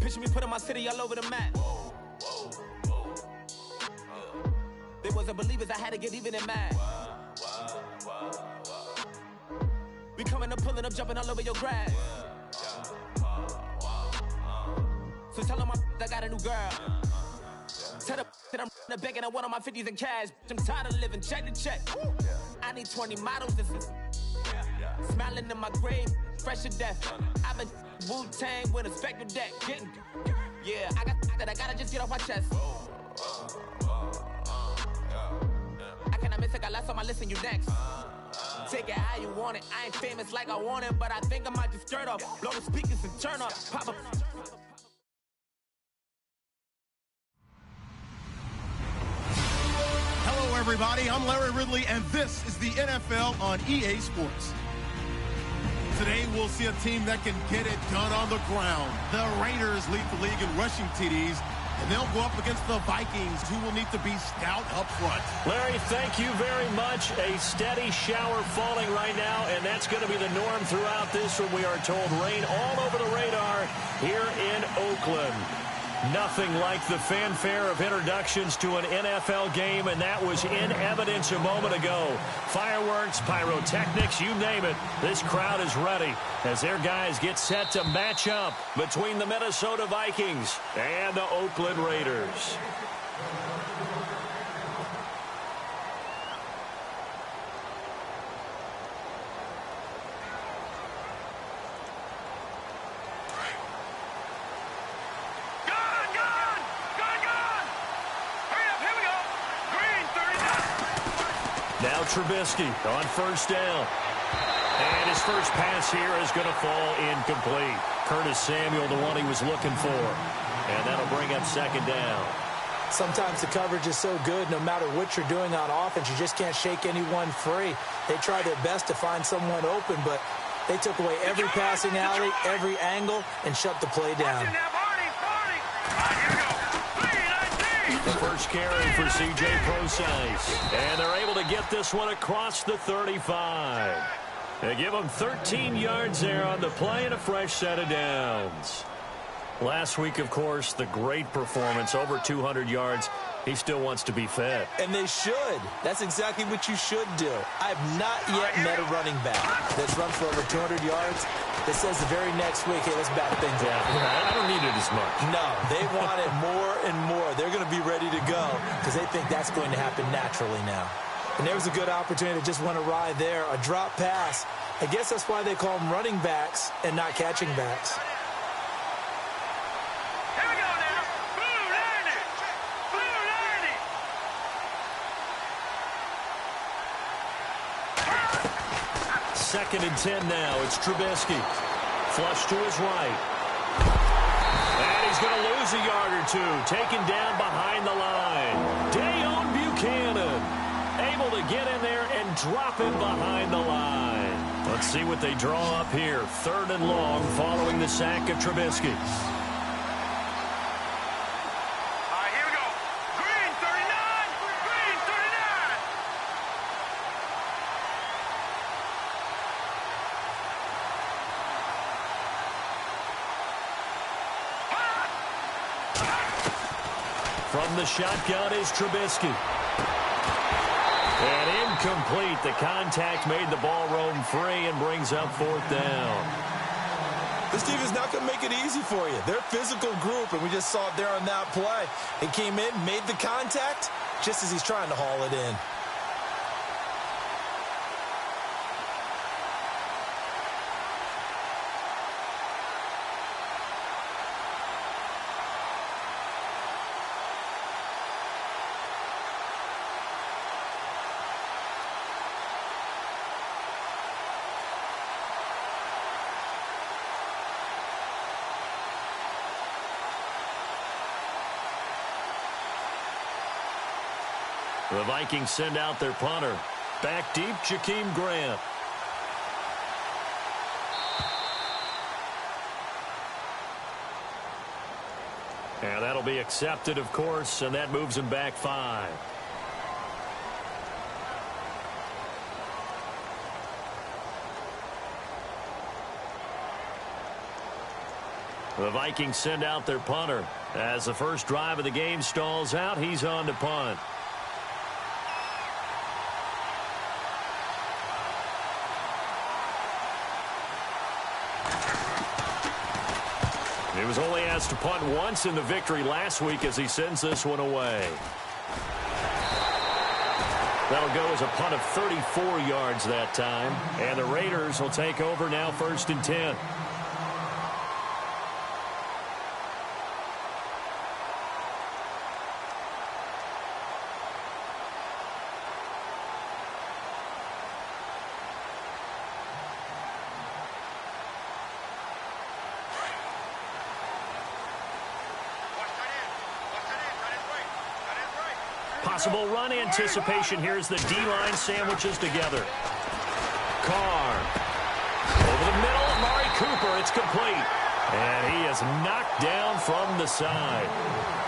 Picture me putting my city all over the map. They wasn't believers, I had to get even and mad. We coming up, pulling up, jumping all over your grass. So tell them I got a new girl. Tell them that I'm in the bank and I want all my 50s in cash. I'm tired of living check to check. I need 20 models, this is smiling in my grave, fresh to death. I've been Wu-Tang with a spectral deck. Yeah, I gotta just get off my chest. I cannot miss it, got last on my list and you next. Take it how you want it. I ain't famous like I want it, but I think I might just stir up. Blow the speakers and turn up. Pop up. Hello, everybody. I'm Larry Ridley, and this is the NFL on EA Sports. Today, we'll see a team that can get it done on the ground. The Raiders lead the league in rushing TDs, and they'll go up against the Vikings, who will need to be stout up front. Larry, thank you very much. A steady shower falling right now, and that's going to be the norm throughout this one. We are told rain all over the radar here in Oakland. Nothing like the fanfare of introductions to an NFL game, and that was in evidence a moment ago. Fireworks, pyrotechnics, you name it. This crowd is ready as their guys get set to match up between the Minnesota Vikings and the Oakland Raiders. Now Trubisky on first down. And his first pass here is going to fall incomplete. Curtis Samuel, the one he was looking for. And that'll bring up second down. Sometimes the coverage is so good, no matter what you're doing on offense, you just can't shake anyone free. They try their best to find someone open, but they took away every passing alley, every angle, and shut the play down. The first carry for C.J. Prosise. And they're able to get this one across the 35. They give them 13 yards there on the play and a fresh set of downs. Last week, of course, the great performance, over 200 yards. He still wants to be fed. And they should. That's exactly what you should do. I have not yet met a running back that's run for over 200 yards that says the very next week, hey, let's back things up. I don't need it as much. No, they want it more and more. They're going to be ready to go because they think that's going to happen naturally now. And there was a good opportunity to just went awry there, a drop pass. I guess that's why they call them running backs and not catching backs. Second and 10 now. It's Trubisky. Flush to his right. And he's going to lose a yard or two. Taken down behind the line. Dayon Buchanan able to get in there and drop him behind the line. Let's see what they draw up here. Third and long following the sack of Trubisky. From the shotgun is Trubisky. And incomplete. The contact made the ball roam free and brings up fourth down. This team is not going to make it easy for you. They're a physical group, and we just saw it there on that play. He came in, made the contact, just as he's trying to haul it in. The Vikings send out their punter. Back deep, Jakeem Grant. And that'll be accepted, of course, and that moves him back 5. The Vikings send out their punter. As the first drive of the game stalls out, he's on to punt. He was only asked to punt once in the victory last week as he sends this one away. That'll go as a punt of 34 yards that time. And the Raiders will take over now, 1st and 10. Possible run anticipation. Here's the D-line sandwiches together. Carr. Over the middle, Amari Cooper. It's complete. And he is knocked down from the side.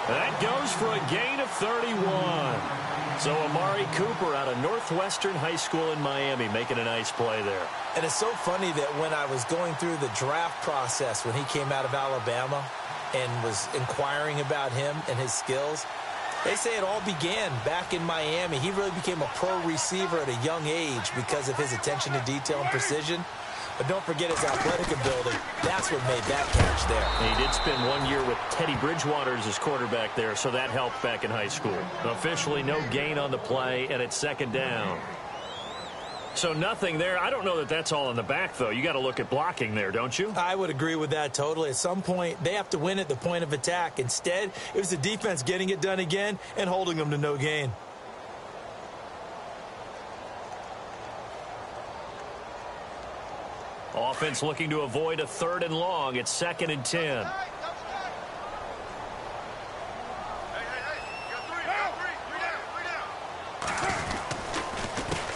That goes for a gain of 31. So Amari Cooper out of Northwestern High School in Miami making a nice play there. And it's so funny that when I was going through the draft process when he came out of Alabama and was inquiring about him and his skills, they say it all began back in Miami. He really became a pro receiver at a young age because of his attention to detail and precision. But don't forget his athletic ability. That's what made that catch there. He did spend 1 year with Teddy Bridgewater as his quarterback there, so that helped back in high school. Officially no gain on the play, and it's 2nd down. So nothing there. I don't know that that's all in the back, though. You got to look at blocking there, don't you? I would agree with that totally. At some point, they have to win at the point of attack. Instead, it was the defense getting it done again and holding them to no gain. Offense looking to avoid a 3rd and long. It's 2nd and 10.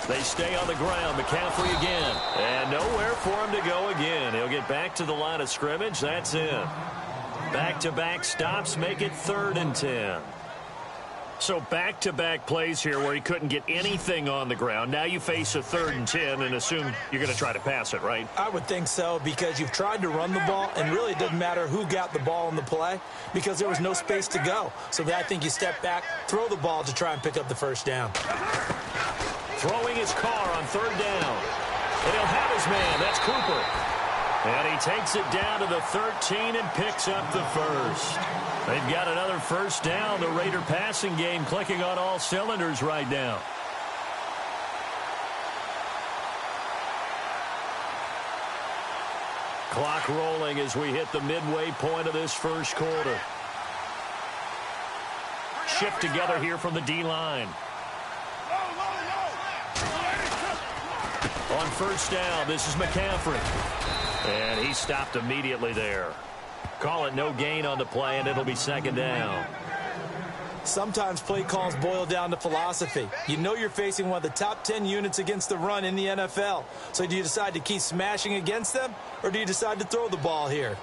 They stay on the ground. McCaffrey again. And nowhere for him to go again. He'll get back to the line of scrimmage. That's it. Back-to-back stops make it 3rd and 10. So back-to-back plays here where he couldn't get anything on the ground. Now you face a 3rd and 10 and assume you're going to try to pass it, right? I would think so because you've tried to run the ball, and really it doesn't matter who got the ball in the play because there was no space to go. So I think you step back, throw the ball to try and pick up the 1st down. Throwing his Carr on 3rd down. And he'll have his man. That's Cooper. And he takes it down to the 13 and picks up the 1st. They've got another 1st down. The Raider passing game clicking on all cylinders right now. Clock rolling as we hit the midway point of this 1st quarter. Shift together here from the D-line. On 1st down, this is McCaffrey. And he stopped immediately there. Call it no gain on the play, and it'll be 2nd down. Sometimes play calls boil down to philosophy. You know you're facing one of the top 10 units against the run in the NFL. So do you decide to keep smashing against them, or do you decide to throw the ball here?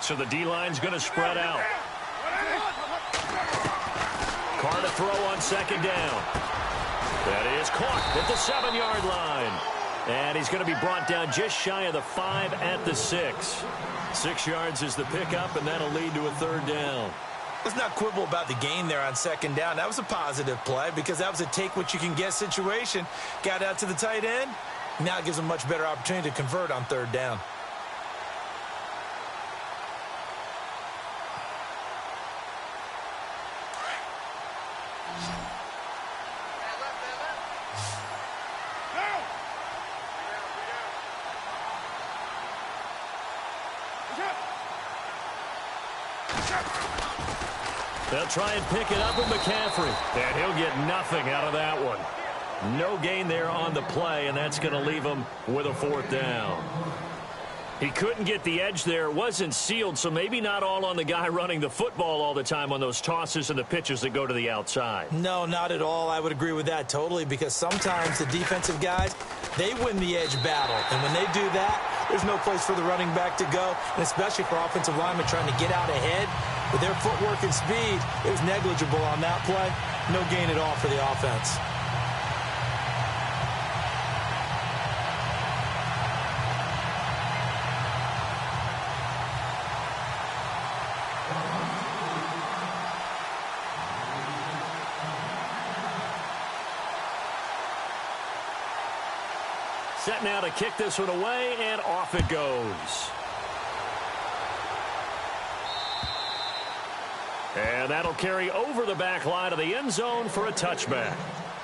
So the D-line's going to spread out. Carr to throw on 2nd down. That is caught at the 7-yard line. And he's going to be brought down just shy of the 5 at the 6. 6 yards is the pickup, and that'll lead to a 3rd down. Let's not quibble about the gain there on 2nd down. That was a positive play because that was a take-what-you-can-get situation. Got out to the tight end. Now it gives him a much better opportunity to convert on 3rd down. They'll try and pick it up with McCaffrey. And he'll get nothing out of that one. No gain there on the play, and that's going to leave him with a 4th down. He couldn't get the edge there. It wasn't sealed, so maybe not all on the guy running the football all the time on those tosses and the pitches that go to the outside. No, not at all. I would agree with that totally because sometimes the defensive guys, they win the edge battle. And when they do that, there's no place for the running back to go, and especially for offensive linemen trying to get out ahead. With their footwork and speed, it was negligible on that play. No gain at all for the offense. Set now to kick this one away, and off it goes. And that'll carry over the back line of the end zone for a touchback.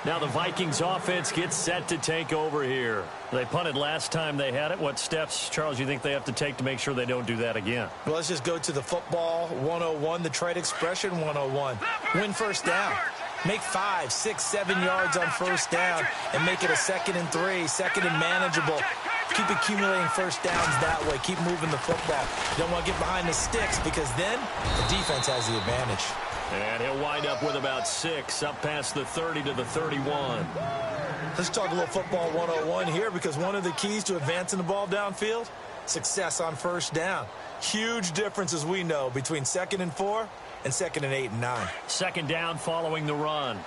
Now the Vikings offense gets set to take over here. They punted last time they had it. What steps, Charles, you think they have to take to make sure they don't do that again? Well, let's just go to the football 101, the trade expression 101. Win first down. Make 5, 6, 7 yards on first down and make it a 2nd and 3, 2nd and manageable. Keep accumulating first downs that way. Keep moving the football. You don't want to get behind the sticks because then the defense has the advantage. And he'll wind up with about 6 up past the 30 to the 31. Let's talk a little football 101 here because one of the keys to advancing the ball downfield, success on first down. Huge difference, as we know, between 2nd and 4 and 2nd and 8 and 9. 2nd down following the run.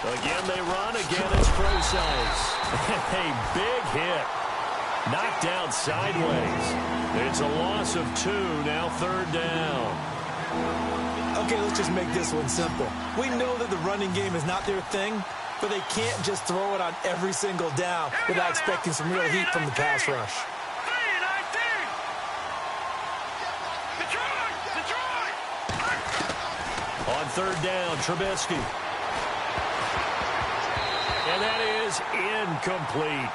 Again they run, again it's Procise. A big hit. Knocked out sideways. It's a loss of 2, now 3rd down. Okay, let's just make this one simple. We know that the running game is not their thing, but they can't just throw it on every single down without expecting some real heat from the pass rush. On 3rd down, Trubisky. And that is incomplete.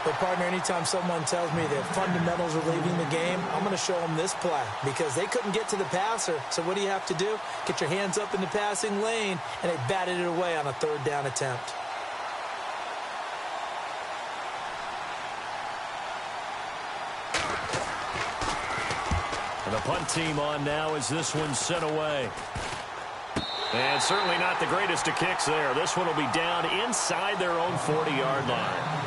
But, partner, anytime someone tells me that fundamentals are leaving the game, I'm going to show them this play because they couldn't get to the passer. So what do you have to do? Get your hands up in the passing lane, and they batted it away on a 3rd down attempt. And the punt team on now as this one's sent away. And certainly not the greatest of kicks there. This one will be down inside their own 40-yard line.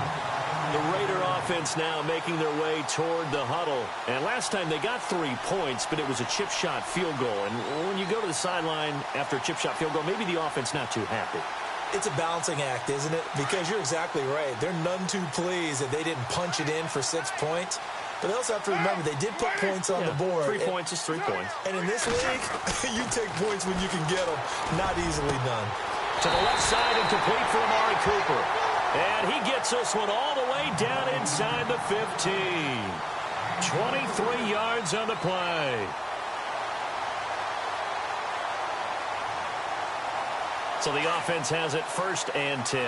The Raider offense now making their way toward the huddle. And last time they got 3 points, but it was a chip shot field goal. And when you go to the sideline after a chip shot field goal, maybe the offense not too happy. It's a balancing act, isn't it? Because you're exactly right. They're none too pleased that they didn't punch it in for 6 points. But they also have to remember they did put points on the board. 3 points is 3 points. And in this league, you take points when you can get them. Not easily done. To the left side and complete for Amari Cooper. And he gets this one all the way down inside the 15. 23 yards on the play. So the offense has it 1st and 10.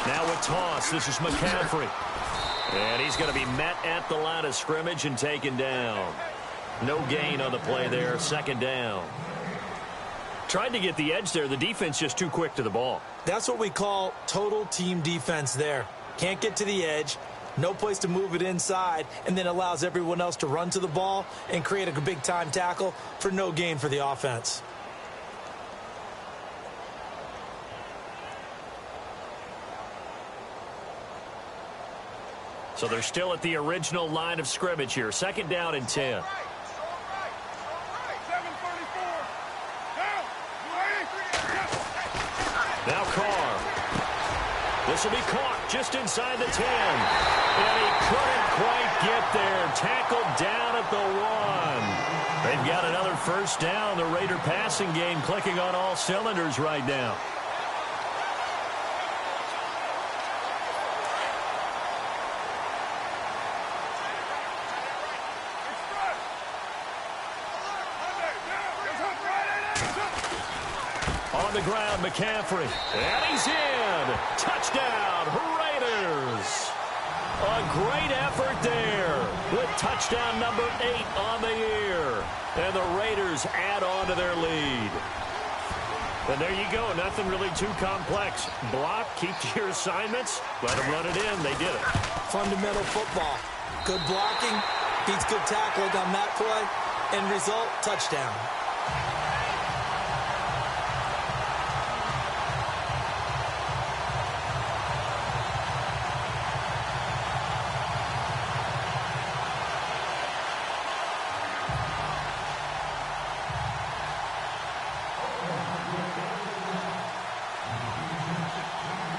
Now with toss, this is McCaffrey. And he's going to be met at the line of scrimmage and taken down. No gain on the play there, 2nd down. Tried to get the edge there. The defense just too quick to the ball. That's what we call total team defense there. Can't get to the edge, no place to move it inside, and then allows everyone else to run to the ball and create a big-time tackle for no gain for the offense. So they're still at the original line of scrimmage here. 2nd down and 10. Now Carr. This will be caught just inside the 10. And he couldn't quite get there. Tackled down at the 1. They've got another 1st down. The Raider passing game clicking on all cylinders right now. On the ground, McCaffrey. And he's in. Touchdown, Raiders. A great effort there with touchdown number 8 on the year. And the Raiders add on to their lead. And there you go. Nothing really too complex. Block, keep to your assignments, let them run it in. They did it. Fundamental football. Good blocking, beats good tackling on that play. End result, touchdown.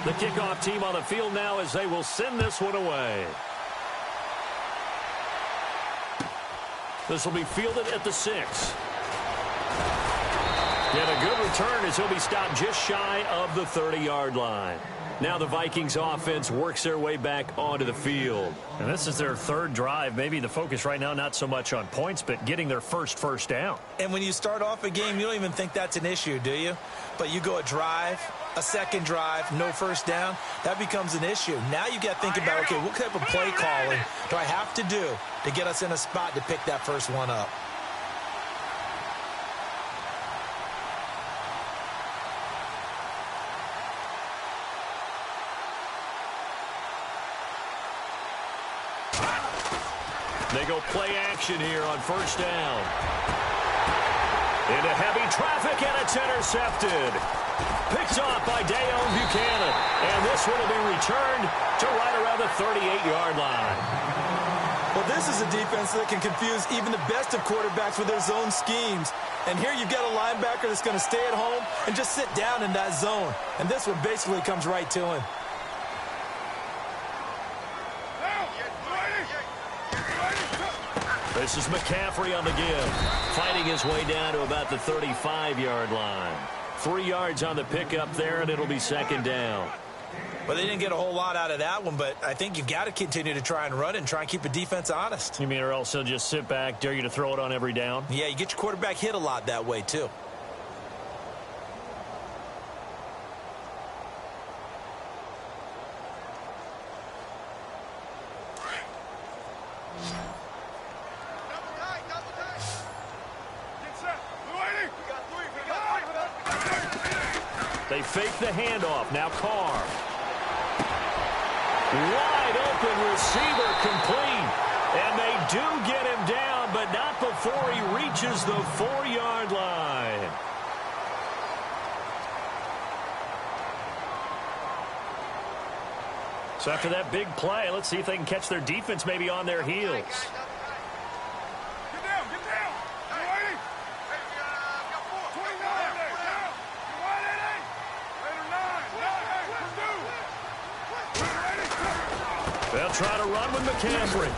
The kickoff team on the field now as they will send this one away. This will be fielded at the 6. And a good return as he'll be stopped just shy of the 30-yard line. Now the Vikings offense works their way back onto the field. And this is their third drive. Maybe the focus right now not so much on points, but getting their first down. And when you start off a game, you don't even think that's an issue, do you? But you go a drive, a second drive, no first down, that becomes an issue. Now you got to think about, okay, what type of play calling do I have to do to get us in a spot to pick that first one up? They go play action here on first down. Into heavy traffic, and it's intercepted. Picked off by Dayon Buchanan. And this one will be returned to right around the 38-yard line. Well, this is a defense that can confuse even the best of quarterbacks with their zone schemes. And here you've got a linebacker that's going to stay at home and just sit down in that zone. And this one basically comes right to him. This is McCaffrey on the give, fighting his way down to about the 35-yard line. 3 yards on the pickup there, and it'll be second down. Well, they didn't get a whole lot out of that one, but I think you've got to continue to try and run and try and keep the defense honest. You mean or else he'll just sit back, dare you to throw it on every down? Yeah, you get your quarterback hit a lot that way, too. They fake the handoff. Now Carr. Wide open receiver complete. And they do get him down, but not before he reaches the 4-yard line. So after that big play, let's see if they can catch their defense maybe on their heels. They'll try to run with McCaffrey.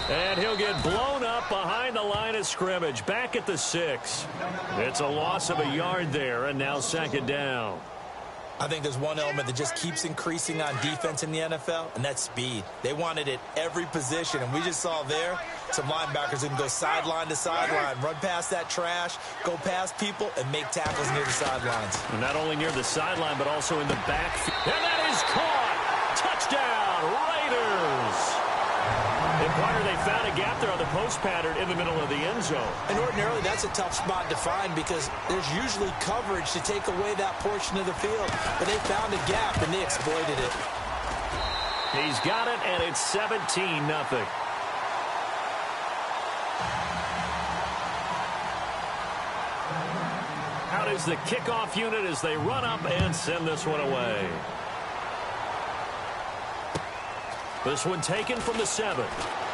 And he'll get blown up behind the line of scrimmage, back at the 6. It's a loss of a yard there, and now second down. I think there's one element that just keeps increasing on defense in the NFL, and that's speed. They want it at every position, and we just saw there some linebackers who can go sideline to sideline, run past that trash, go past people, and make tackles near the sidelines. And not only near the sideline, but also in the backfield. And that is caught! Touchdown, Raiders! And Pointer, they found a gap there on the post pattern in the middle of the end zone. And ordinarily, that's a tough spot to find because there's usually coverage to take away that portion of the field. But they found a gap, and they exploited it. He's got it, and it's 17-0. Out is the kickoff unit as they run up and send this one away. This one taken from the 7.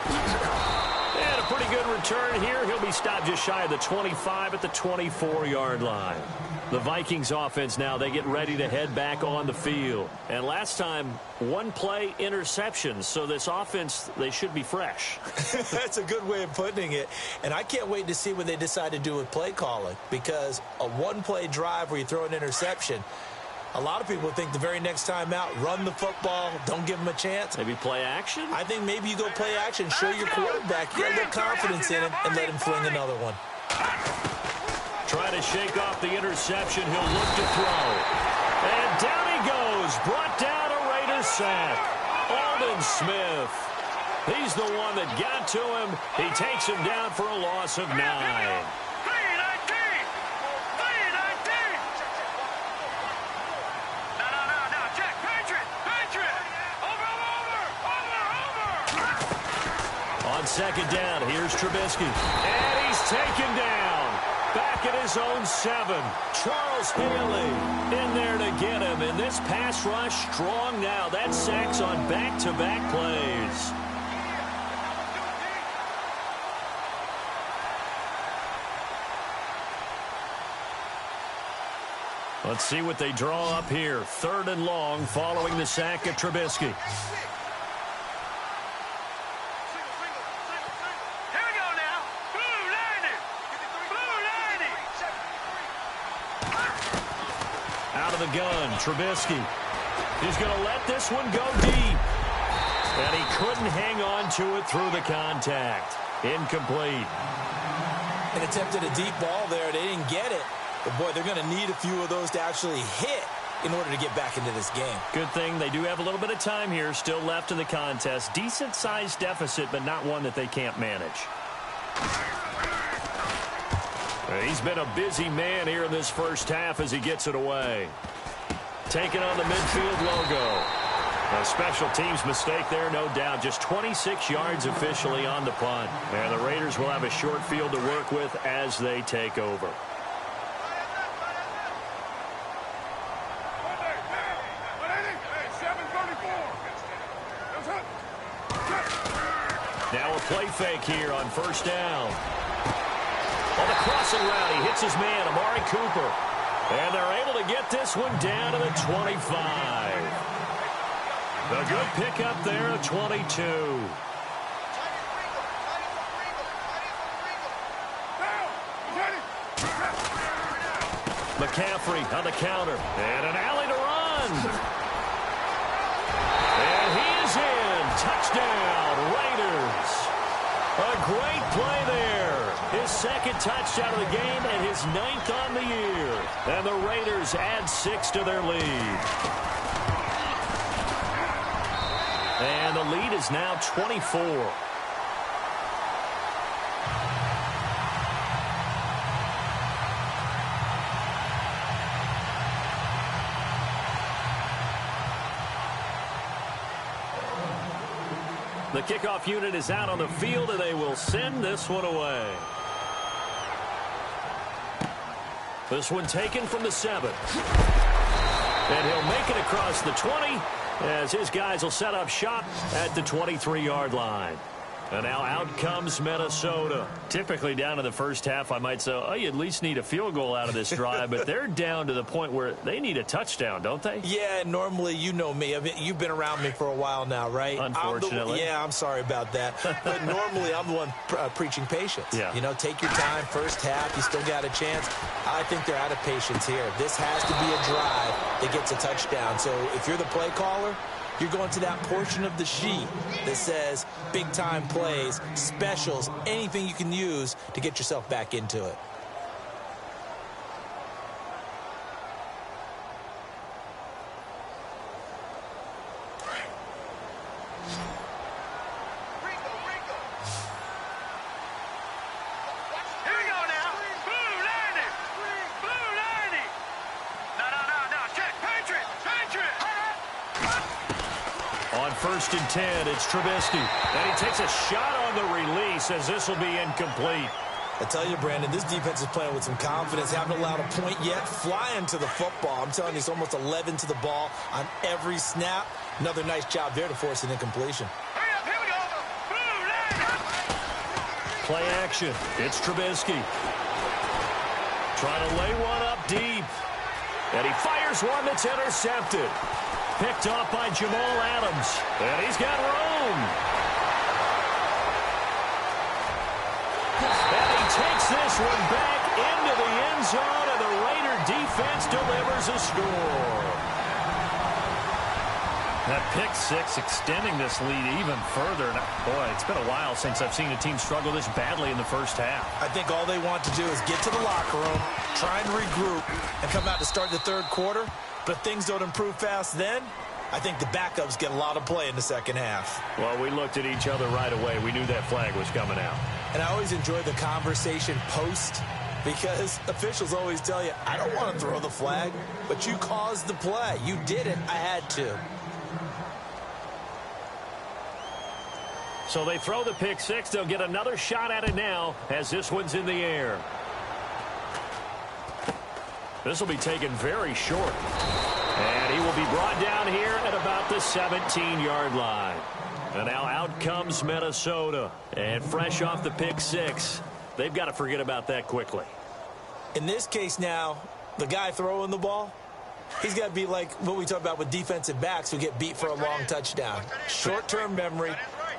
And a pretty good return here. He'll be stopped just shy of the 25 at the 24-yard line. The Vikings offense now, they get ready to head back on the field. And last time, one play interceptions. So this offense, they should be fresh. That's a good way of putting it. And I can't wait to see what they decide to do with play calling. Because a one-play drive where you throw an interception, a lot of people think the very next time out, run the football, don't give them a chance. Maybe play action? I think maybe you go play action, show your quarterback you got a little confidence in him, and let him fling another one. Try to shake off the interception. He'll look to throw. And down he goes. Brought down a Raiders sack. Aldon Smith. He's the one that got to him. He takes him down for a loss of 9. On second down, here's Trubisky. And he's taken down. Back at his own 7. Charles Haley in there to get him. And this pass rush strong now. That sacks on back-to-back plays. Let's see what they draw up here. 3rd and long following the sack of Trubisky. Out of the gun, Trubisky. He's going to let this one go deep. And he couldn't hang on to it through the contact. Incomplete. And attempted a deep ball there. They didn't get it. But, boy, they're going to need a few of those to actually hit in order to get back into this game. Good thing they do have a little bit of time here still left in the contest. Decent-sized deficit, but not one that they can't manage. He's been a busy man here in this first half as he gets it away. Taking on the midfield logo. A special teams mistake there, no doubt. Just 26 yards officially on the punt. And the Raiders will have a short field to work with as they take over. Now a play fake here on 1st down. On the crossing route, he hits his man, Amari Cooper. And they're able to get this one down to the 25. A good pickup there of 22. McCaffrey on the counter. And an alley to run. And he is in. Touchdown, Raiders. A great play there. His 2nd touchdown of the game and his 9th on the year. And the Raiders add 6 to their lead. And the lead is now 24. The kickoff unit is out on the field, and they will send this one away. This one taken from the 7. And he'll make it across the 20 as his guys will set up shop at the 23-yard line. And now out comes Minnesota. Typically down in the first half, I might say, oh, you at least need a field goal out of this drive. But they're down to the point where they need a touchdown, don't they? Yeah, normally, you know me. I mean, you've been around me for a while now, right? Unfortunately. I'm sorry about that. But normally, I'm the one preaching patience. Yeah. You know, take your time. First half, you still got a chance. I think they're out of patience here. This has to be a drive that gets a touchdown. So if you're the play caller, you're going to that portion of the sheet that says big-time plays, specials, anything you can use to get yourself back into it. On 1st and 10, it's Trubisky. And he takes a shot on the release as this will be incomplete. I tell you, Brandon, this defense is playing with some confidence. Haven't allowed a point yet. Flying to the football. I'm telling you, it's almost 11 to the ball on every snap. Another nice job there to force an incompletion. Here we go. Play action. It's Trubisky. Trying to lay one up deep. And he fires one that's intercepted. Picked off by Jamal Adams. And he's got room. And he takes this one back into the end zone, and the Raider defense delivers a score. That pick six extending this lead even further. And boy, it's been a while since I've seen a team struggle this badly in the first half. I think all they want to do is get to the locker room, try and regroup, and come out to start the third quarter. But if things don't improve fast then, I think the backups get a lot of play in the second half. Well, we looked at each other right away. We knew that flag was coming out. And I always enjoy the conversation post, because officials always tell you, I don't want to throw the flag, but you caused the play. You did it. I had to. So they throw the pick six. They'll get another shot at it now as this one's in the air. This will be taken very short. And he will be brought down here at about the 17-yard line. And now out comes Minnesota. And fresh off the pick six, they've got to forget about that quickly. In this case now, The guy throwing the ball, he's got to be like what we talk about with defensive backs who get beat for a long touchdown. Short-term memory,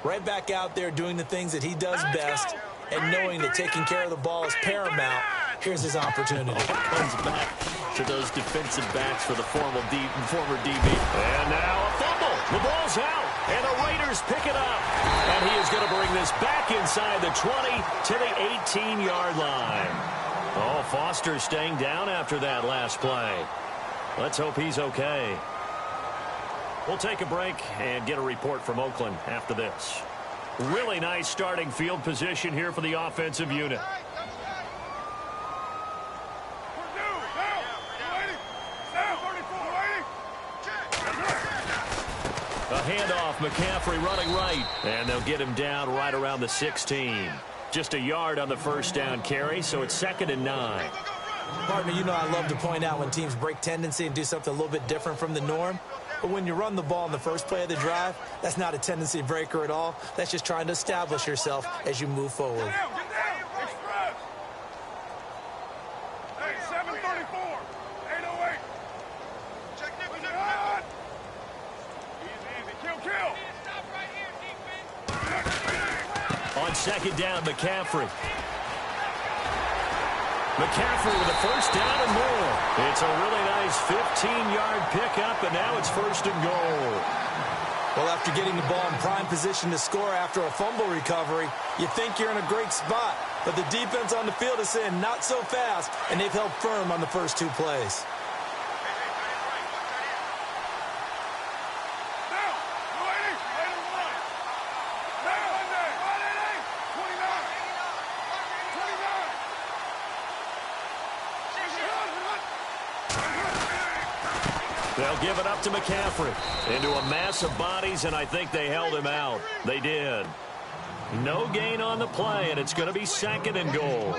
right back out there doing the things that he does best, and knowing that taking care of the ball is paramount. Here's his opportunity. Comes back to those defensive backs for the former DB. And now a fumble. The ball's out, and the Raiders pick it up. And he is going to bring this back inside the 20 to the 18-yard line. Oh, Foster staying down after that last play. Let's hope he's okay. We'll take a break and get a report from Oakland after this. Really nice starting field position here for the offensive unit. A handoff, McCaffrey running right, and they'll get him down right around the 16. Just a yard on the first down carry, so it's 2nd and 9. Partner, you know I love to point out when teams break tendency and do something a little bit different from the norm. But when you run the ball in the first play of the drive, that's not a tendency breaker at all. That's just trying to establish yourself as you move forward. On 2nd down, McCaffrey. McCaffrey with a first down and more. It's a really nice 15-yard pickup, and now it's 1st and goal. Well, after getting the ball in prime position to score after a fumble recovery, you think you're in a great spot. But the defense on the field is saying not so fast, and they've held firm on the first 2 plays. They'll give it up to McCaffrey. Into a mass of bodies, and I think they held him out. They did. No gain on the play, and it's going to be 2nd and goal.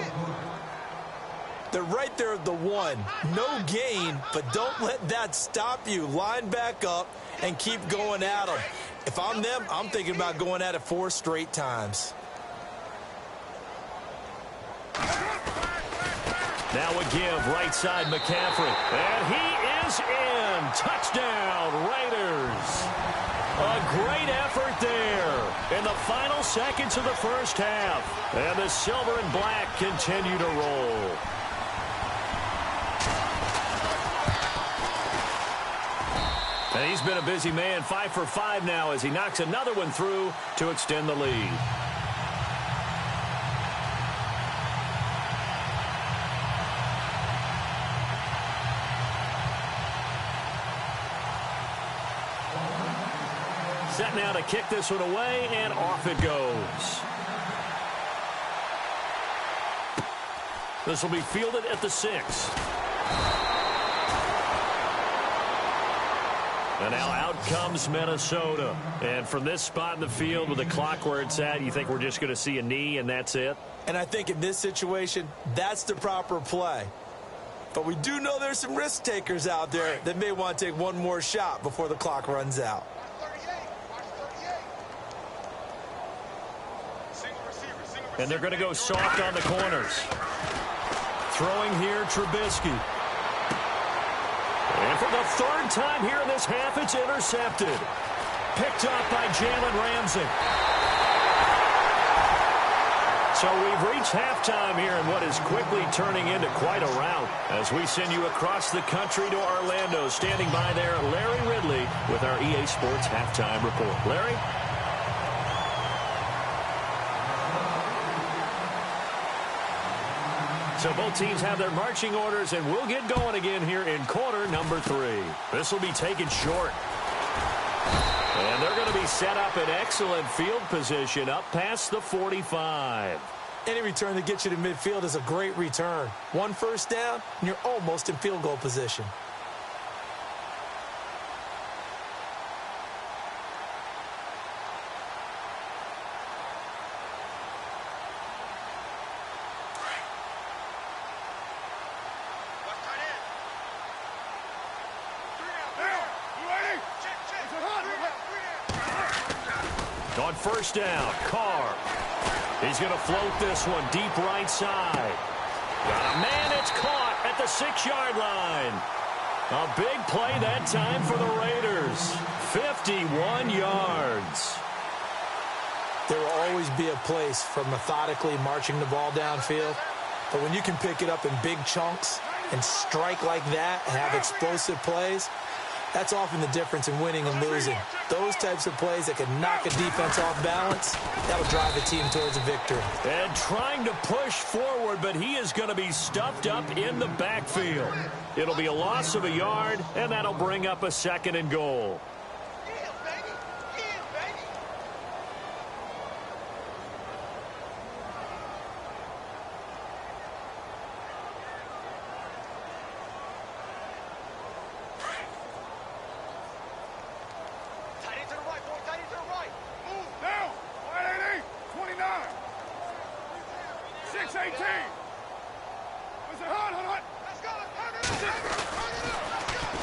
They're right there at the 1. No gain, but don't let that stop you. Line back up and keep going at them. If I'm them, I'm thinking about going at it 4 straight times. Now a give, right side McCaffrey. And he is in. Touchdown, Raiders. A great effort there in the final seconds of the first half. And the silver and black continue to roll. And he's been a busy man, 5 for 5 now as he knocks another one through to extend the lead. Set now to kick this one away, and off it goes. This will be fielded at the 6. And now out comes Minnesota. And from this spot in the field with the clock where it's at, you think we're just going to see a knee and that's it? And I think in this situation, that's the proper play. But we do know there's some risk takers out there that may want to take one more shot before the clock runs out. And they're going to go soft on the corners. Throwing here, Trubisky. And for the 3rd time here in this half, it's intercepted. Picked up by Jalen Ramsey. So we've reached halftime here in what is quickly turning into quite a rout as we send you across the country to Orlando. Standing by there, Larry Ridley with our EA Sports Halftime Report. Larry? So both teams have their marching orders, and we'll get going again here in quarter number 3. This will be taken short. And they're going to be set up in excellent field position up past the 45. Any return that gets you to midfield is a great return. 1 first down, and you're almost in field goal position. On first down, Carr. He's going to float this one deep right side. Got a man, it's caught at at the 6-yard line. A big play that time for the Raiders. 51 yards. There will always be a place for methodically marching the ball downfield. But when you can pick it up in big chunks and strike like that and have explosive plays, that's often the difference in winning and losing. Those types of plays that can knock a defense off balance, that'll drive a team towards a victory. And trying to push forward, but he is going to be stuffed up in the backfield. It'll be a loss of a yard, and that'll bring up a 2nd and goal.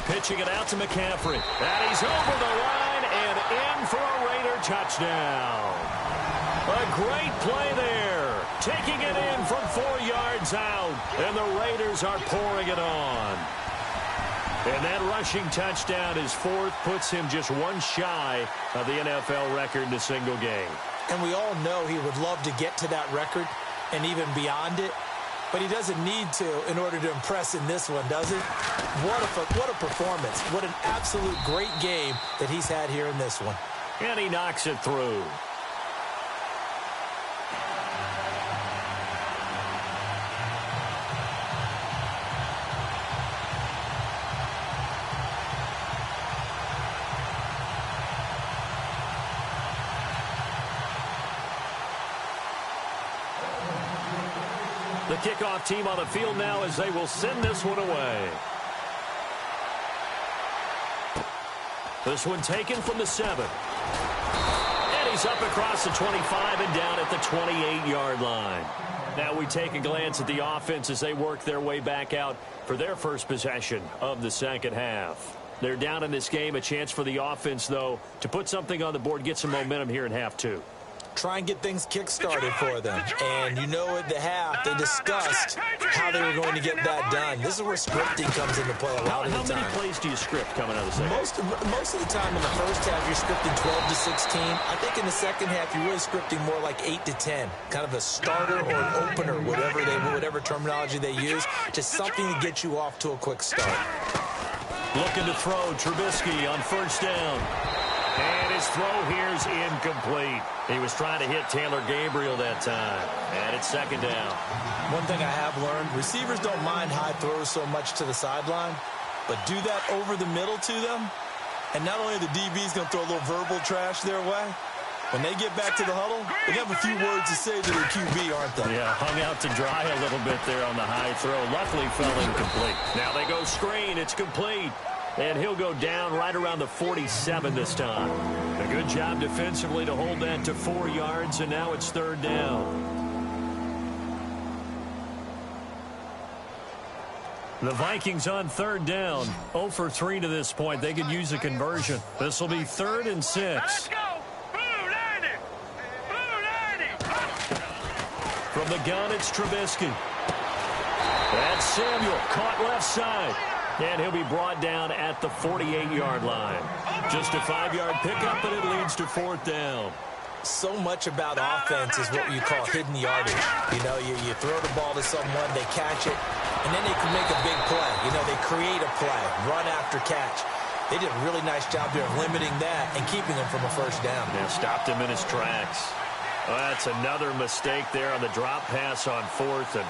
Pitching it out to McCaffrey. And he's over the line and in for a Raider touchdown. A great play there. Taking it in from 4 yards out. And the Raiders are pouring it on. And that rushing touchdown, his 4th, puts him just 1 shy of the NFL record in a single game. And we all know he would love to get to that record and even beyond it. But he doesn't need to in order to impress in this one, does he? What a performance. What an absolute great game that he's had here in this one. And he knocks it through. The kickoff team on the field now as they will send this one away. This one taken from the 7. And he's up across the 25 and down at the 28-yard line. Now we take a glance at the offense as they work their way back out for their first possession of the second half. They're down in this game. A chance for the offense, though, to put something on the board, get some momentum here in half 2. Try and get things kick-started for them. And you know at the half, they discussed how they were going to get that done. This is where scripting comes into play a lot of the time. How many plays do you script coming out of the second? Most of the time in the first half, you're scripting 12 to 16. I think in the second half, you're really scripting more like 8 to 10. Kind of a starter or an opener, whatever terminology they use. Just something to get you off to a quick start. Looking to throw Trubisky on first down. And his throw here is incomplete. He was trying to hit Taylor Gabriel that time. And it's second down. One thing I have learned, receivers don't mind high throws so much to the sideline, but do that over the middle to them, and not only the DB's going to throw a little verbal trash their way, when they get back to the huddle, they have a few words to say to their QB, aren't they? Yeah, hung out to dry a little bit there on the high throw. Luckily fell incomplete. Now they go screen. It's complete. And he'll go down right around the 47 this time. A good job defensively to hold that to 4 yards, and now it's third down. The Vikings on third down. 0 for 3 to this point. They could use a conversion. This will be 3rd and 6. Let's go! Blue 90! Blue 90! From the gun, it's Trubisky. That's Samuel, caught left side. And he'll be brought down at the 48-yard line. Just a 5-yard pickup, but it leads to 4th down. So much about offense is what you call hidden yardage. You know, you throw the ball to someone, they catch it, and then they can make a big play. You know, they create a play, run after catch. They did a really nice job there of limiting that and keeping him from a first down. Yeah, stopped him in his tracks. Well, that's another mistake there on the drop pass on 4th, and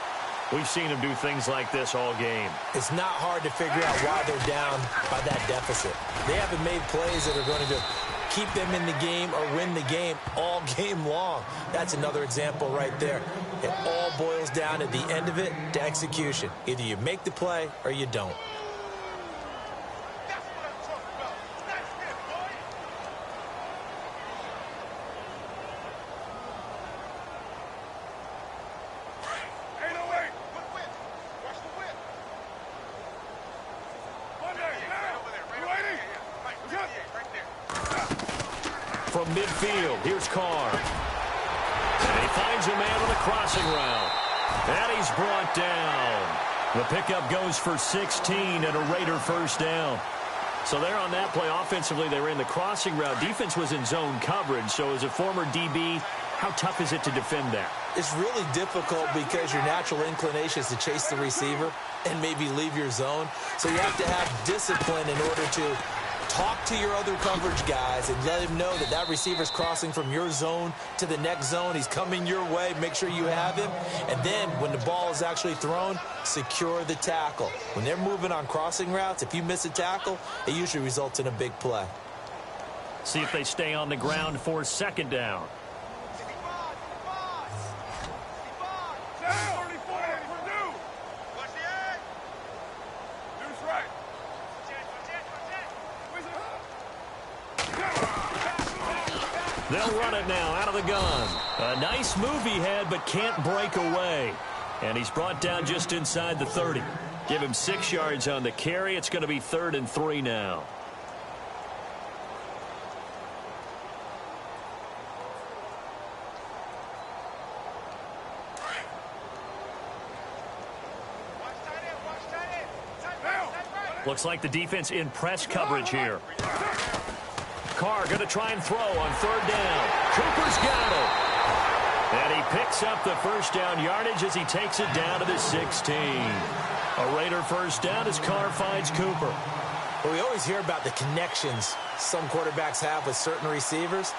we've seen him do things like this all game. It's not hard to figure out why they're down by that deficit. They haven't made plays that are going to keep them in the game or win the game all game long. That's another example right there. It all boils down at the end of it to execution. Either you make the play or you don't. From midfield, here's Carr. And he finds a man on the crossing route. And he's brought down. The pickup goes for 16 and a Raider first down. So there on that play, offensively, they ran the crossing route. Defense was in zone coverage. So as a former DB, how tough is it to defend that? It's really difficult because your natural inclination is to chase the receiver and maybe leave your zone. So you have to have discipline in order to talk to your other coverage guys and let him know that that receiver's crossing from your zone to the next zone. He's coming your way. Make sure you have him. And then when the ball is actually thrown, secure the tackle. When they're moving on crossing routes, if you miss a tackle, it usually results in a big play. See if they stay on the ground for second down. They'll run it now out of the gun. A nice move he had, but can't break away. And he's brought down just inside the 30. Give him 6 yards on the carry. It's going to be 3rd and 3 now. Looks like the defense in press coverage here. Carr going to try and throw on 3rd down. Cooper's got it. And he picks up the first down yardage as he takes it down to the 16. A Raider first down as Carr finds Cooper. Well, we always hear about the connections some quarterbacks have with certain receivers.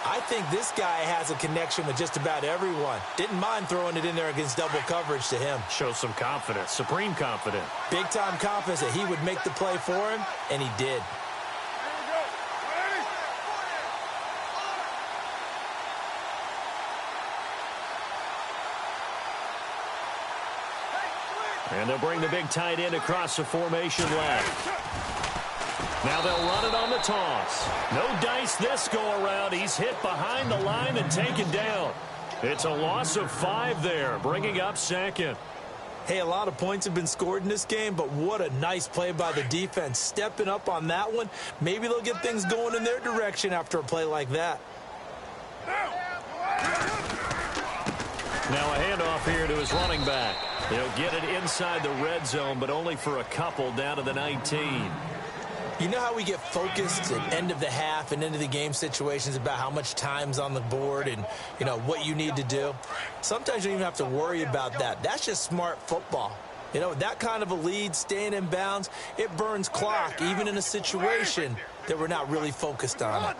I think this guy has a connection with just about everyone. Didn't mind throwing it in there against double coverage to him. Shows some confidence, supreme confidence. Big-time confidence that he would make the play for him, and he did. And they'll bring the big tight end across the formation left. Now they'll run it on the toss. No dice this go-around. He's hit behind the line and taken down. It's a loss of 5 there, bringing up 2nd. Hey, a lot of points have been scored in this game, but what a nice play by the defense. Stepping up on that one. Maybe they'll get things going in their direction after a play like that. Now a handoff here to his running back. He'll get it inside the red zone, but only for a couple down to the 19. You know how we get focused at end of the half and end of the game situations about how much time's on the board and, you know, what you need to do? Sometimes you don't even have to worry about that. That's just smart football. You know, that kind of a lead, staying in bounds, it burns clock, even in a situation that we're not really focused on it.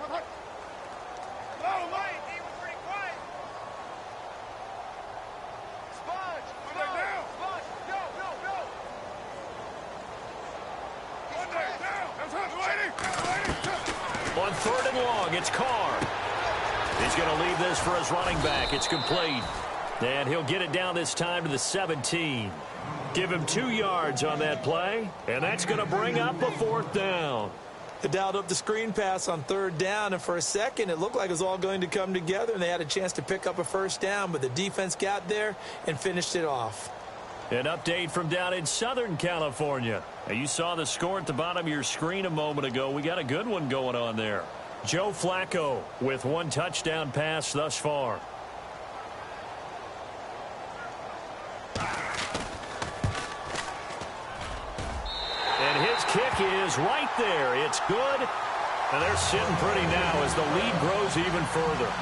On 3rd and long, it's Carr. He's going to leave this for his running back. It's complete. And he'll get it down this time to the 17. Give him 2 yards on that play, and that's going to bring up a 4th down. They dialed up the screen pass on 3rd down, and for a second it looked like it was all going to come together, and they had a chance to pick up a first down, but the defense got there and finished it off. An update from down in Southern California. Now, you saw the score at the bottom of your screen a moment ago. We got a good one going on there. Joe Flacco with 1 touchdown pass thus far. And his kick is right there. It's good. And they're sitting pretty now as the lead grows even further.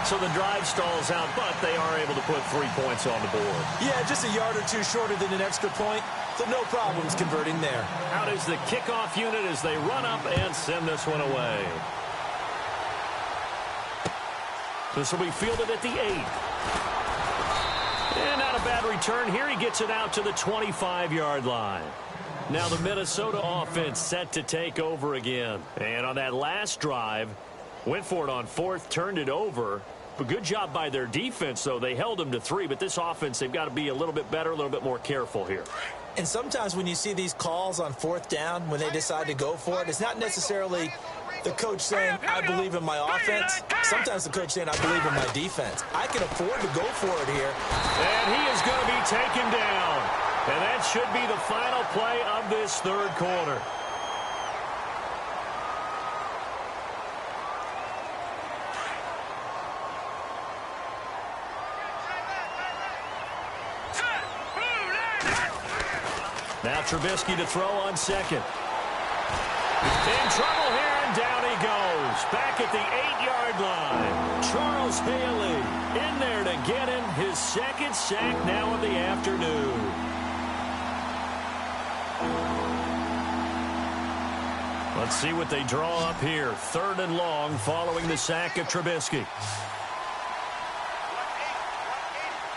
So the drive stalls out, but they are able to put 3 points on the board. Yeah, just a yard or 2 shorter than an extra point, so no problems converting there. Out is the kickoff unit as they run up and send this one away. This will be fielded at the 8. And not a bad return here. He gets it out to the 25-yard line. Now the Minnesota offense set to take over again. And on that last drive, went for it on 4th, turned it over. But good job by their defense, though. They held them to 3, but this offense, they've got to be a little bit better, a little bit more careful here. And sometimes when you see these calls on 4th down, when they decide to go for it, it's not necessarily the coach saying, I believe in my offense. Sometimes the coach saying, I believe in my defense. I can afford to go for it here. And he is going to be taken down. And that should be the final play of this 3rd quarter. Trubisky to throw on second. In trouble here, and down he goes. Back at the 8-yard line. Charles Haley in there to get him his second sack now of the afternoon. Let's see what they draw up here. 3rd and long following the sack of Trubisky.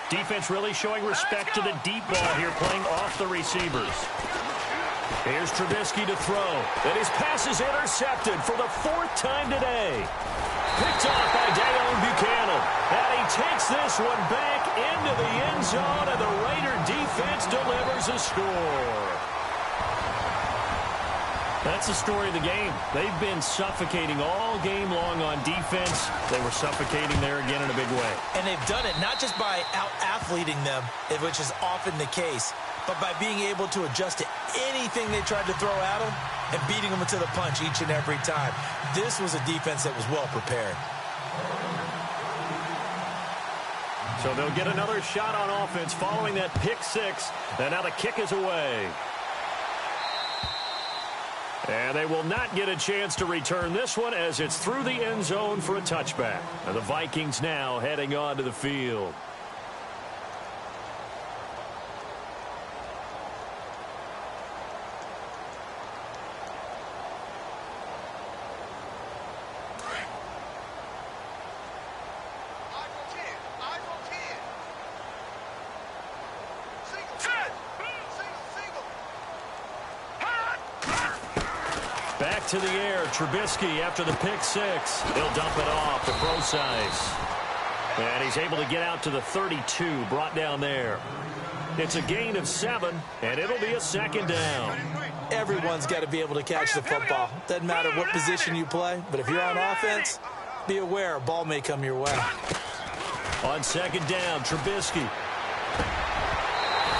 Defense really showing respect to the deep ball here, playing off the receivers. Here's Trubisky to throw. And his pass is intercepted for the 4th time today. Picked off by Dale Buchanan. And he takes this one back into the end zone, and the Raider defense delivers a score. That's the story of the game. They've been suffocating all game long on defense. They were suffocating there again in a big way. And they've done it not just by out-athleting them, which is often the case, but by being able to adjust to anything they tried to throw at them and beating them to the punch each and every time. This was a defense that was well prepared. So they'll get another shot on offense following that pick six. And now the kick is away. And they will not get a chance to return this one as it's through the end zone for a touchback. And the Vikings now heading onto the field. Back to the air, Trubisky after the pick six. He'll dump it off to Procise. And he's able to get out to the 32, brought down there. It's a gain of 7, and it'll be a 2nd down. Everyone's got to be able to catch the football. Doesn't matter what position you play, but if you're on offense, be aware a ball may come your way. On 2nd down, Trubisky.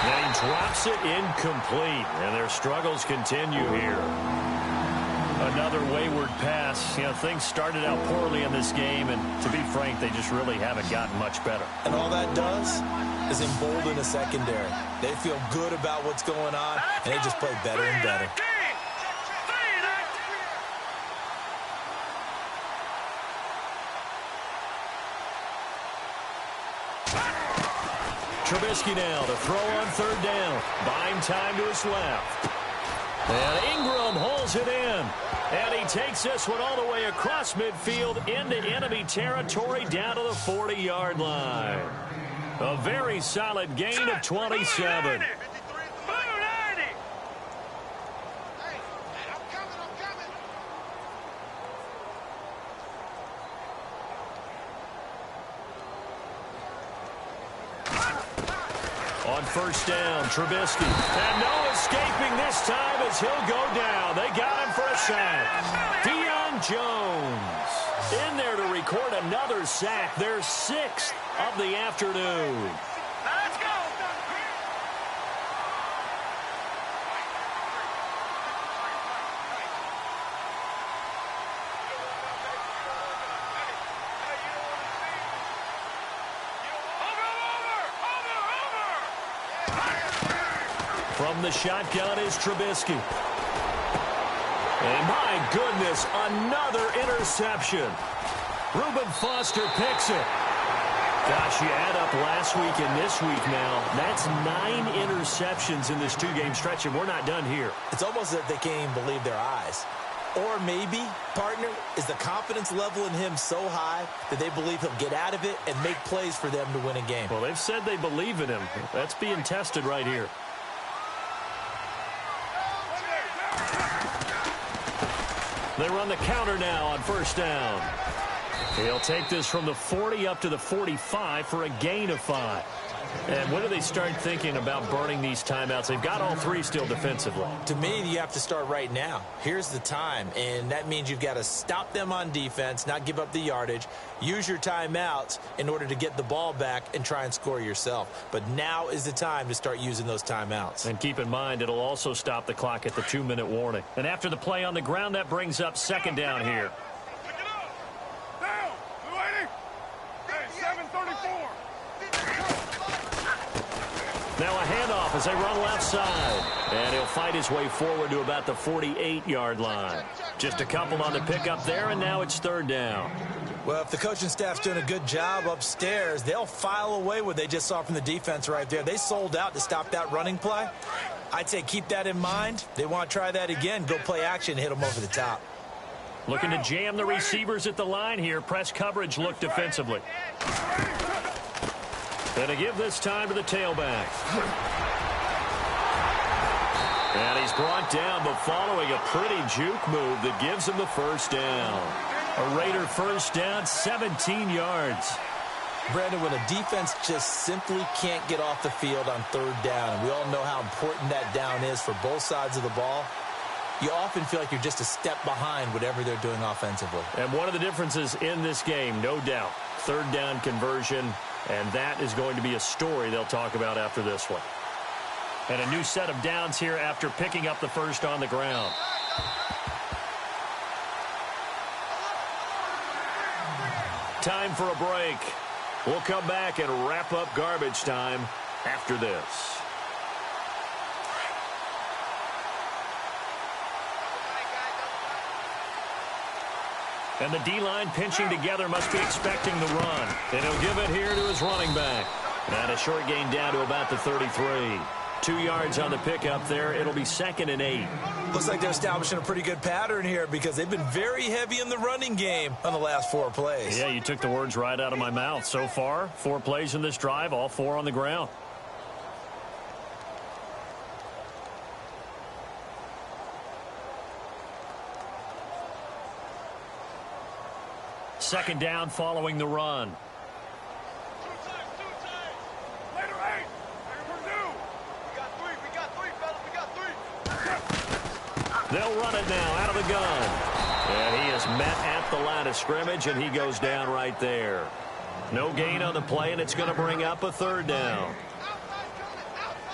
And he drops it incomplete, and their struggles continue here. Another wayward pass. You know, things started out poorly in this game, and to be frank, they just really haven't gotten much better. And all that does is embolden a secondary. They feel good about what's going on, and they just play better and better. Trubisky now to throw on 3rd down. Buying time to his left. And Ingram holds it in. And he takes this one all the way across midfield into enemy territory down to the 40-yard line. A very solid gain of 27. On 1st down, Trubisky. And no escaping this time as he'll go down. They got him for a sack. Deion Jones in there to record another sack. Their 6th of the afternoon. Let's go. From the shotgun is Trubisky. And my goodness, another interception. Reuben Foster picks it. Gosh, you add up last week and this week now. That's 9 interceptions in this 2-game stretch, and we're not done here. It's almost as if they can't even believe their eyes. Or maybe, partner, is the confidence level in him so high that they believe he'll get out of it and make plays for them to win a game. Well, they've said they believe in him. That's being tested right here. They run the counter now on 1st down. He'll take this from the 40 up to the 45 for a gain of 5. And when do they start thinking about burning these timeouts? They've got all 3 still defensively. To me, you have to start right now. Here's the time, and that means you've got to stop them on defense, not give up the yardage, use your timeouts in order to get the ball back and try and score yourself. But now is the time to start using those timeouts. And keep in mind, it'll also stop the clock at the 2-minute warning. And after the play on the ground, that brings up 2nd down here. Now a handoff as they run left side. And he'll fight his way forward to about the 48-yard line. Just a couple on the pickup there, and now it's third down. Well, if the coaching staff's doing a good job upstairs, they'll file away what they just saw from the defense right there. They sold out to stop that running play. I'd say keep that in mind. They want to try that again. Go play action, hit them over the top. Looking to jam the receivers at the line here. Press coverage look defensively. And to give this time to the tailback. And he's brought down, but following a pretty juke move that gives him the first down. A Raider first down, 17 yards. Brandon, when a defense just simply can't get off the field on third down, and we all know how important that down is for both sides of the ball, you often feel like you're just a step behind whatever they're doing offensively. And one of the differences in this game, no doubt, third down conversion, and that is going to be a story they'll talk about after this one. And a new set of downs here after picking up the first on the ground. Time for a break. We'll come back and wrap up garbage time after this. And the D-line pinching together must be expecting the run. And he'll give it here to his running back. And a short gain down to about the 33. 2 yards on the pickup there. It'll be 2nd and 8. Looks like they're establishing a pretty good pattern here because they've been very heavy in the running game on the last 4 plays. Yeah, you took the words right out of my mouth. So far, 4 plays in this drive, all 4 on the ground. Second down following the run. They'll run it now out of the gun. And he is met at the line of scrimmage, and he goes down right there. No gain on the play, and it's going to bring up a third down.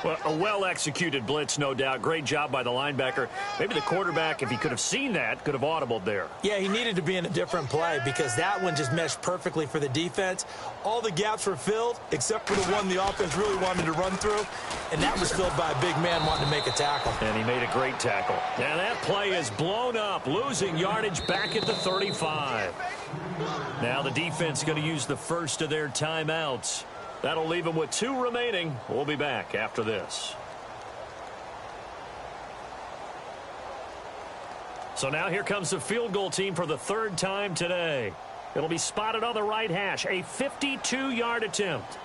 Well, a well-executed blitz, no doubt. Great job by the linebacker. Maybe the quarterback, if he could have seen that, could have audibled there. Yeah, he needed to be in a different play because that one just meshed perfectly for the defense. All the gaps were filled except for the one the offense really wanted to run through, and that was filled by a big man wanting to make a tackle. And he made a great tackle. And that play is blown up, losing yardage back at the 35. Now the defense going to use the first of their timeouts. That'll leave them with 2 remaining. We'll be back after this. So now here comes the field goal team for the 3rd time today. It'll be spotted on the right hash. A 52-yard attempt.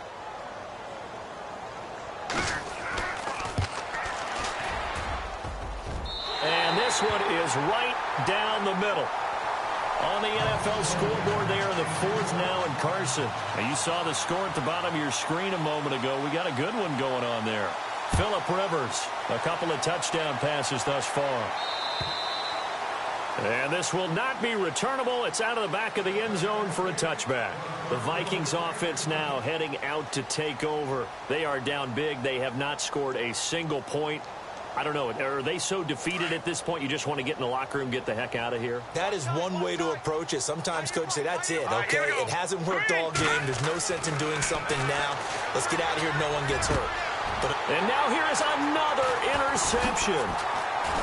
And this one is right down the middle. On the NFL scoreboard there in the 4th now in Carson. Now you saw the score at the bottom of your screen a moment ago. We got a good one going on there. Phillip Rivers, a couple of touchdown passes thus far. And this will not be returnable. It's out of the back of the end zone for a touchback. The Vikings offense now heading out to take over. They are down big. They have not scored a single point. I don't know. Are they so defeated at this point you just want to get in the locker room, get the heck out of here? That is one way to approach it. Sometimes coaches say, that's it, okay? It hasn't worked all game. There's no sense in doing something now. Let's get out of here. No one gets hurt. And now here is another interception.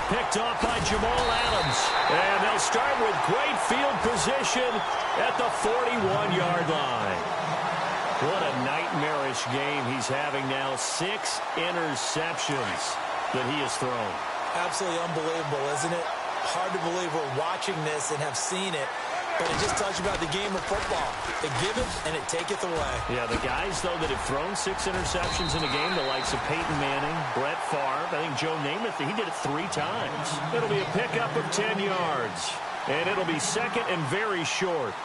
Picked off by Jamal Adams. And they'll start with great field position at the 41-yard line. What a nightmarish game he's having now. 6 interceptions that he has thrown. Absolutely unbelievable, isn't it? Hard to believe we're watching this and have seen it, but it just tells you about the game of football. It giveth and it taketh away. Yeah, the guys, though, that have thrown 6 interceptions in a game, the likes of Peyton Manning, Brett Favre, I think Joe Namath, he did it 3 times. It'll be a pickup of 10 yards, and it'll be 2nd and very short.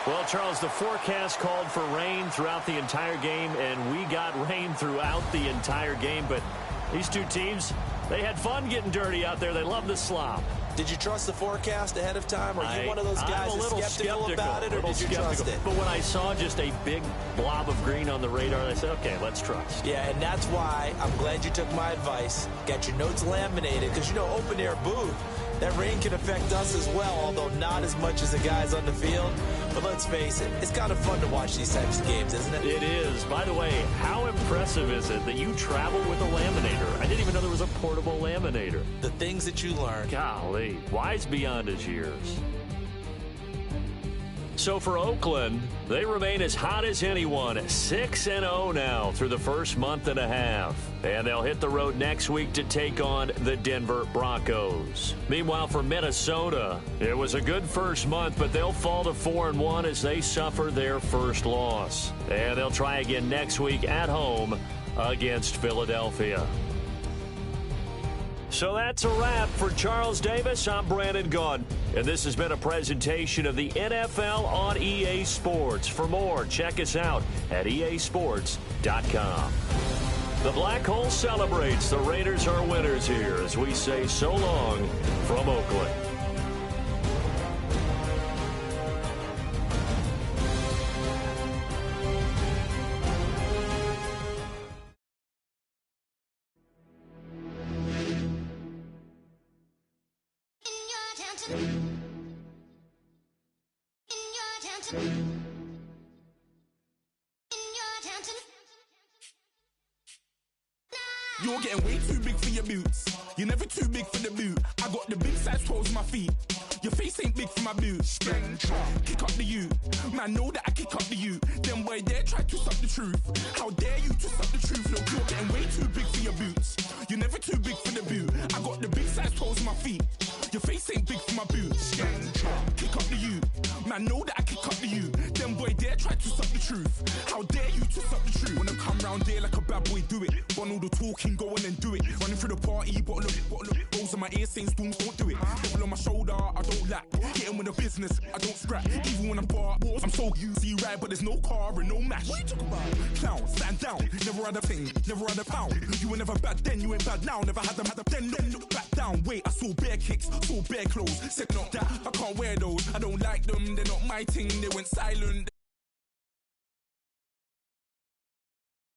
Well, Charles, the forecast called for rain throughout the entire game, and we got rain throughout the entire game. But these 2 teams, they had fun getting dirty out there. They love the slop. Did you trust the forecast ahead of time? Or are you one of those guys that's skeptical about it, or did you trust it? But when I saw just a big blob of green on the radar, I said, okay, let's trust. Yeah, and that's why I'm glad you took my advice. Got your notes laminated, because, you know, open-air booth, That rain can affect us as well, although not as much as the guys on the field. But let's face it, it's kind of fun to watch these types of games, isn't it? It is. By the way, how impressive is it that you travel with a laminator? I didn't even know there was a portable laminator. The things that you learn. Golly, wise beyond his years. So for Oakland, they remain as hot as anyone, 6-0 now through the first month and a half. And they'll hit the road next week to take on the Denver Broncos. Meanwhile, for Minnesota, it was a good first month, but they'll fall to 4-1 as they suffer their first loss. And they'll try again next week at home against Philadelphia. So that's a wrap. For Charles Davis, I'm Brandon Gaudin. And this has been a presentation of the NFL on EA Sports. For more, check us out at easports.com. The Black Hole celebrates. The Raiders are winners here as we say so long from Oakland. You're getting way too big for your boots. You're never too big for the boot. I got the big size toes on my feet. Your face ain't big for my boots. Kick up the you. Man, know that I kick up the you. Them boy there try to suck the truth. How dare you to suck the truth? Look, you're getting way too big for your boots. You're never too big for the boot. I got the big size toes on my feet. Your face ain't big for my boots. Kick up the you. Man, know that I kick up the you. Them boy there try to suck the truth. How dare you to suck the truth? Wanna come round there like a bad boy, do it. Want all the talking, go on and do it. Running through the party, bottle up. Rolls on my ear saying storms, don't do it. Devil on my shoulder, I don't lack. Getting with the business, I don't scrap. Even when I'm bar, I'm so easy ride, but there's no car and no match. What you talking about? Clown, stand down. Never had a thing, never had a pound. You were never bad then, you ain't bad now. Never had them, then look back down. Wait, I saw bare kicks, saw bare clothes. Said not that, I can't wear those. I don't like them, they're not my thing. They went silent.